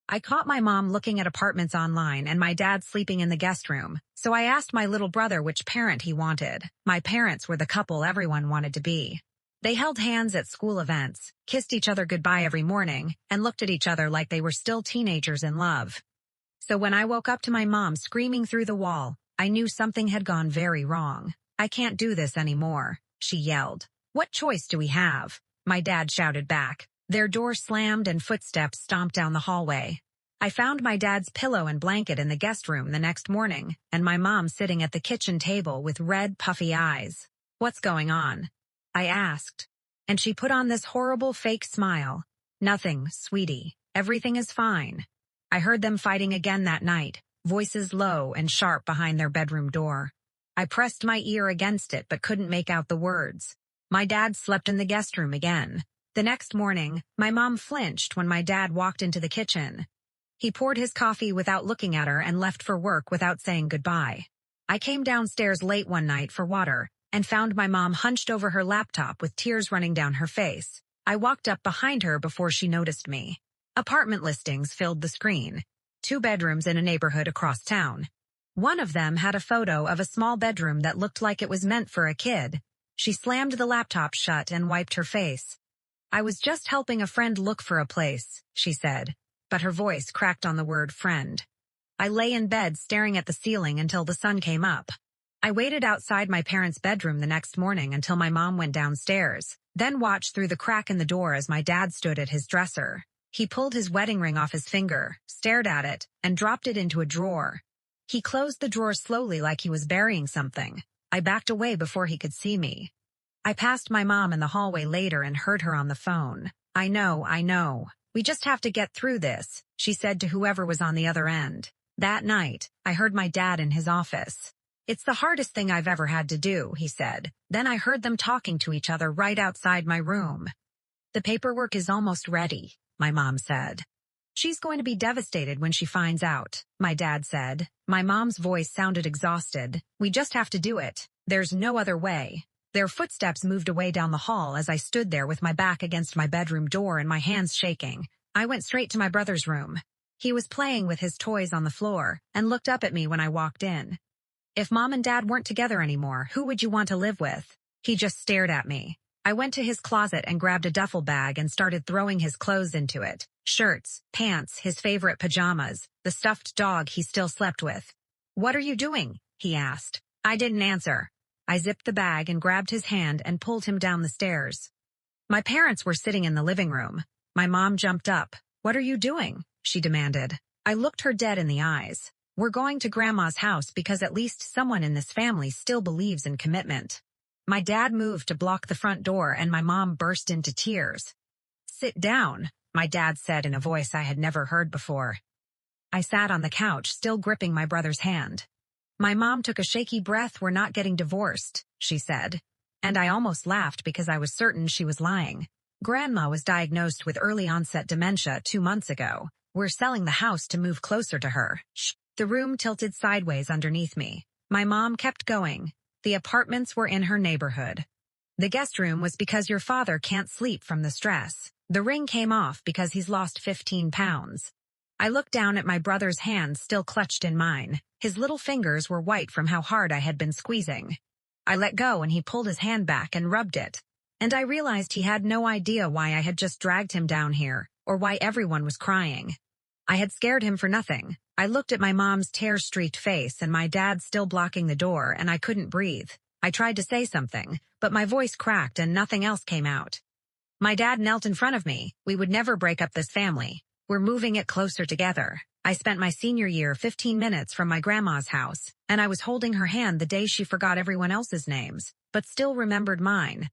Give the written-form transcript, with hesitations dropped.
I caught my mom looking at apartments online and my dad sleeping in the guest room, so I asked my little brother which parent he wanted. My parents were the couple everyone wanted to be. They held hands at school events, kissed each other goodbye every morning, and looked at each other like they were still teenagers in love. So when I woke up to my mom screaming through the wall, I knew something had gone very wrong. "I can't do this anymore," she yelled. "What choice do we have?" My dad shouted back. Their door slammed and footsteps stomped down the hallway. I found my dad's pillow and blanket in the guest room the next morning, and my mom sitting at the kitchen table with red, puffy eyes. "What's going on?" I asked. And she put on this horrible fake smile. "Nothing, sweetie. Everything is fine." I heard them fighting again that night, voices low and sharp behind their bedroom door. I pressed my ear against it but couldn't make out the words. My dad slept in the guest room again. The next morning, my mom flinched when my dad walked into the kitchen. He poured his coffee without looking at her and left for work without saying goodbye. I came downstairs late one night for water and found my mom hunched over her laptop with tears running down her face. I walked up behind her before she noticed me. Apartment listings filled the screen. 2 bedrooms in a neighborhood across town. One of them had a photo of a small bedroom that looked like it was meant for a kid. She slammed the laptop shut and wiped her face. "I was just helping a friend look for a place," she said, but her voice cracked on the word friend. I lay in bed staring at the ceiling until the sun came up. I waited outside my parents' bedroom the next morning until my mom went downstairs, then watched through the crack in the door as my dad stood at his dresser. He pulled his wedding ring off his finger, stared at it, and dropped it into a drawer. He closed the drawer slowly like he was burying something. I backed away before he could see me. I passed my mom in the hallway later and heard her on the phone. I know. We just have to get through this," she said to whoever was on the other end. That night, I heard my dad in his office. "It's the hardest thing I've ever had to do," he said. Then I heard them talking to each other right outside my room. "The paperwork is almost ready," my mom said. "She's going to be devastated when she finds out," my dad said. My mom's voice sounded exhausted. "We just have to do it. There's no other way." Their footsteps moved away down the hall as I stood there with my back against my bedroom door and my hands shaking. I went straight to my brother's room. He was playing with his toys on the floor and looked up at me when I walked in. "If Mom and Dad weren't together anymore, who would you want to live with?" He just stared at me. I went to his closet and grabbed a duffel bag and started throwing his clothes into it. Shirts, pants, his favorite pajamas, the stuffed dog he still slept with. "What are you doing?" he asked. I didn't answer. I zipped the bag and grabbed his hand and pulled him down the stairs. My parents were sitting in the living room. My mom jumped up. "What are you doing?" she demanded. I looked her dead in the eyes. "We're going to Grandma's house because at least someone in this family still believes in commitment." My dad moved to block the front door and my mom burst into tears. "Sit down," my dad said in a voice I had never heard before. I sat on the couch, still gripping my brother's hand. "My mom took a shaky breath. "We're not getting divorced," she said. And I almost laughed because I was certain she was lying. "Grandma was diagnosed with early onset dementia 2 months ago. We're selling the house to move closer to her." Shh. The room tilted sideways underneath me. My mom kept going. "The apartments were in her neighborhood. The guest room was because your father can't sleep from the stress. The ring came off because he's lost 15 pounds. I looked down at my brother's hand still clutched in mine. His little fingers were white from how hard I had been squeezing. I let go and he pulled his hand back and rubbed it. And I realized he had no idea why I had just dragged him down here, or why everyone was crying. I had scared him for nothing. I looked at my mom's tear-streaked face and my dad still blocking the door, and I couldn't breathe. I tried to say something, but my voice cracked and nothing else came out. My dad knelt in front of me. "We would never break up this family. We're moving it closer together." I spent my senior year 15 minutes from my grandma's house, and I was holding her hand the day she forgot everyone else's names, but still remembered mine.